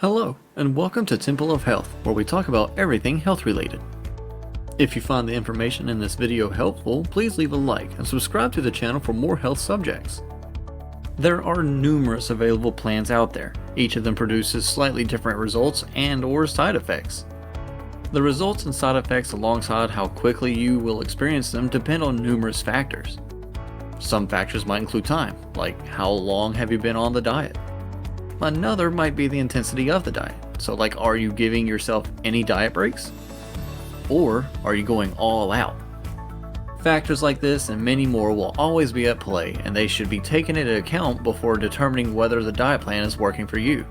Hello, and welcome to Temple of Health, where we talk about everything health related. If you find the information in this video helpful, please leave a like and subscribe to the channel for more health subjects. There are numerous available plans out there. Each of them produces slightly different results and/or side effects. The results and side effects alongside how quickly you will experience them depend on numerous factors. Some factors might include time, like how long have you been on the diet? Another might be the intensity of the diet, so like are you giving yourself any diet breaks? Or are you going all out? Factors like this and many more will always be at play, and they should be taken into account before determining whether the diet plan is working for you.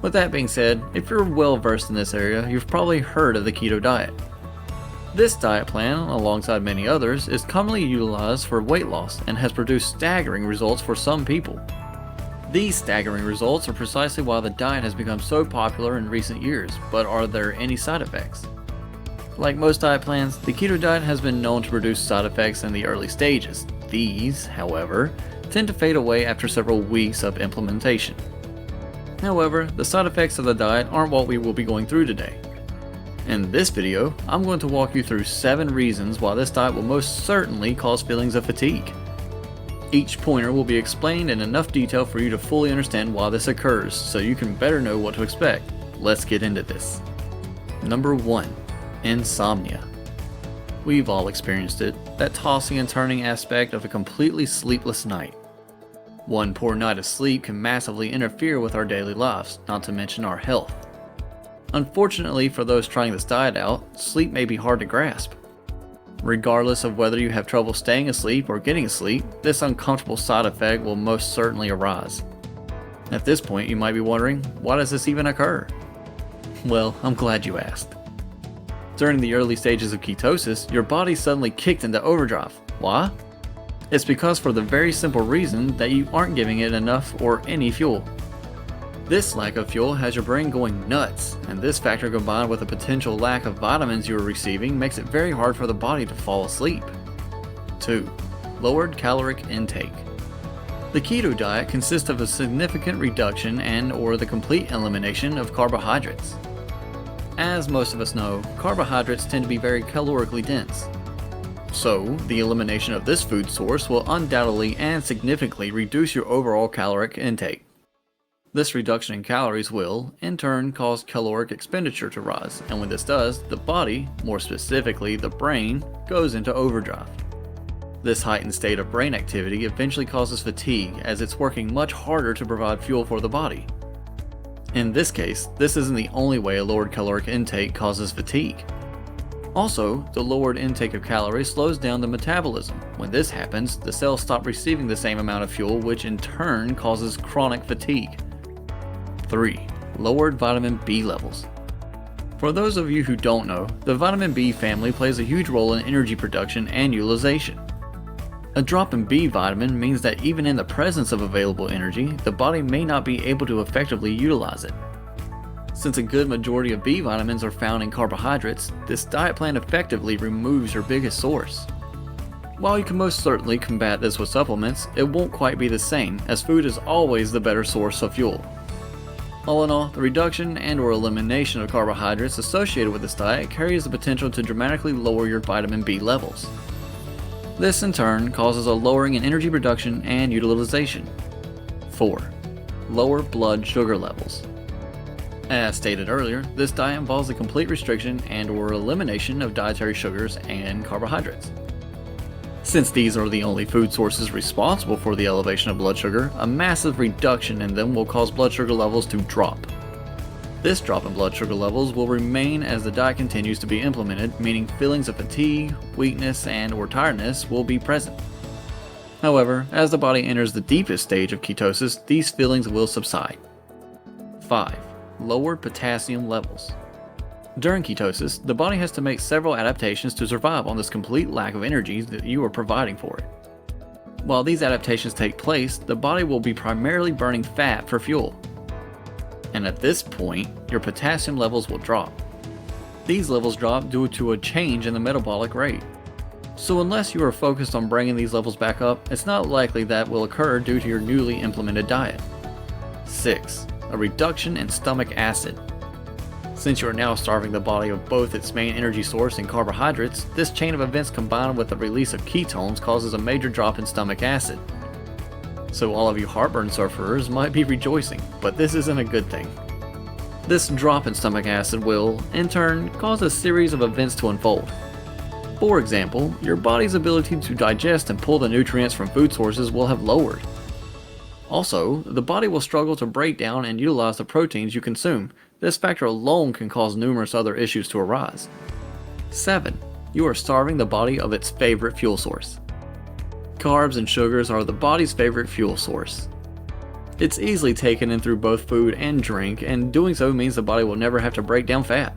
With that being said, if you're well versed in this area, you've probably heard of the keto diet. This diet plan, alongside many others, is commonly utilized for weight loss and has produced staggering results for some people. These staggering results are precisely why the diet has become so popular in recent years, but are there any side effects? Like most diet plans, the keto diet has been known to produce side effects in the early stages. These, however, tend to fade away after several weeks of implementation. However, the side effects of the diet aren't what we will be going through today. In this video, I'm going to walk you through 7 reasons why this diet will most certainly cause feelings of fatigue. Each pointer will be explained in enough detail for you to fully understand why this occurs, so you can better know what to expect. Let's get into this. Number 1. Insomnia. We've all experienced it, that tossing and turning aspect of a completely sleepless night. One poor night of sleep can massively interfere with our daily lives, not to mention our health. Unfortunately for those trying this diet out, sleep may be hard to grasp. Regardless of whether you have trouble staying asleep or getting asleep, this uncomfortable side effect will most certainly arise. At this point, you might be wondering, why does this even occur? Well, I'm glad you asked. During the early stages of ketosis, your body suddenly kicked into overdrive. Why? It's because for the very simple reason that you aren't giving it enough or any fuel. This lack of fuel has your brain going nuts, and this factor combined with a potential lack of vitamins you are receiving makes it very hard for the body to fall asleep. 2. Lowered caloric intake. The keto diet consists of a significant reduction and/or the complete elimination of carbohydrates. As most of us know, carbohydrates tend to be very calorically dense. So, the elimination of this food source will undoubtedly and significantly reduce your overall caloric intake. This reduction in calories will, in turn, cause caloric expenditure to rise, and when this does, the body, more specifically the brain, goes into overdrive. This heightened state of brain activity eventually causes fatigue, as it's working much harder to provide fuel for the body. In this case, this isn't the only way a lowered caloric intake causes fatigue. Also, the lowered intake of calories slows down the metabolism. When this happens, the cells stop receiving the same amount of fuel, which in turn causes chronic fatigue. 3. Lowered vitamin B levels. For those of you who don't know, the vitamin B family plays a huge role in energy production and utilization. A drop in B vitamin means that even in the presence of available energy, the body may not be able to effectively utilize it. Since a good majority of B vitamins are found in carbohydrates, this diet plan effectively removes your biggest source. While you can most certainly combat this with supplements, it won't quite be the same, as food is always the better source of fuel. All in all, the reduction and/or elimination of carbohydrates associated with this diet carries the potential to dramatically lower your vitamin B levels. This in turn causes a lowering in energy production and utilization. 4. Lower blood sugar levels. As stated earlier, this diet involves the complete restriction and/or elimination of dietary sugars and carbohydrates. Since these are the only food sources responsible for the elevation of blood sugar, a massive reduction in them will cause blood sugar levels to drop. This drop in blood sugar levels will remain as the diet continues to be implemented, meaning feelings of fatigue, weakness, and/or tiredness will be present. However, as the body enters the deepest stage of ketosis, these feelings will subside. 5. Lowered potassium levels. During ketosis, the body has to make several adaptations to survive on this complete lack of energy that you are providing for it. While these adaptations take place, the body will be primarily burning fat for fuel. And at this point, your potassium levels will drop. These levels drop due to a change in the metabolic rate. So unless you are focused on bringing these levels back up, it's not likely that will occur due to your newly implemented diet. 6. a reduction in stomach acid. Since you are now starving the body of both its main energy source and carbohydrates, this chain of events combined with the release of ketones causes a major drop in stomach acid. So all of you heartburn sufferers might be rejoicing, but this isn't a good thing. This drop in stomach acid will, in turn, cause a series of events to unfold. For example, your body's ability to digest and pull the nutrients from food sources will have lowered. Also, the body will struggle to break down and utilize the proteins you consume. This factor alone can cause numerous other issues to arise. 7. You are starving the body of its favorite fuel source. Carbs and sugars are the body's favorite fuel source. It's easily taken in through both food and drink, and doing so means the body will never have to break down fat.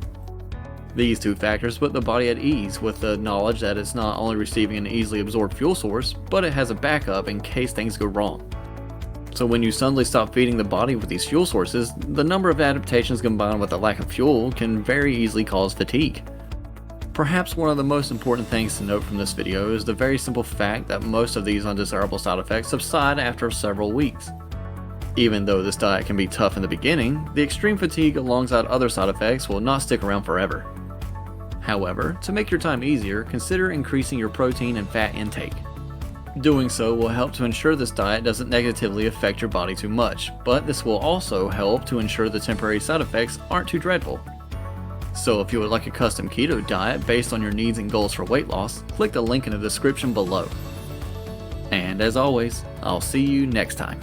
These two factors put the body at ease with the knowledge that it's not only receiving an easily absorbed fuel source, but it has a backup in case things go wrong. So when you suddenly stop feeding the body with these fuel sources, the number of adaptations combined with the lack of fuel can very easily cause fatigue. Perhaps one of the most important things to note from this video is the very simple fact that most of these undesirable side effects subside after several weeks. Even though this diet can be tough in the beginning, the extreme fatigue alongside other side effects will not stick around forever. However, to make your time easier, consider increasing your protein and fat intake. Doing so will help to ensure this diet doesn't negatively affect your body too much, but this will also help to ensure the temporary side effects aren't too dreadful. So if you would like a custom keto diet based on your needs and goals for weight loss, click the link in the description below. And as always, I'll see you next time.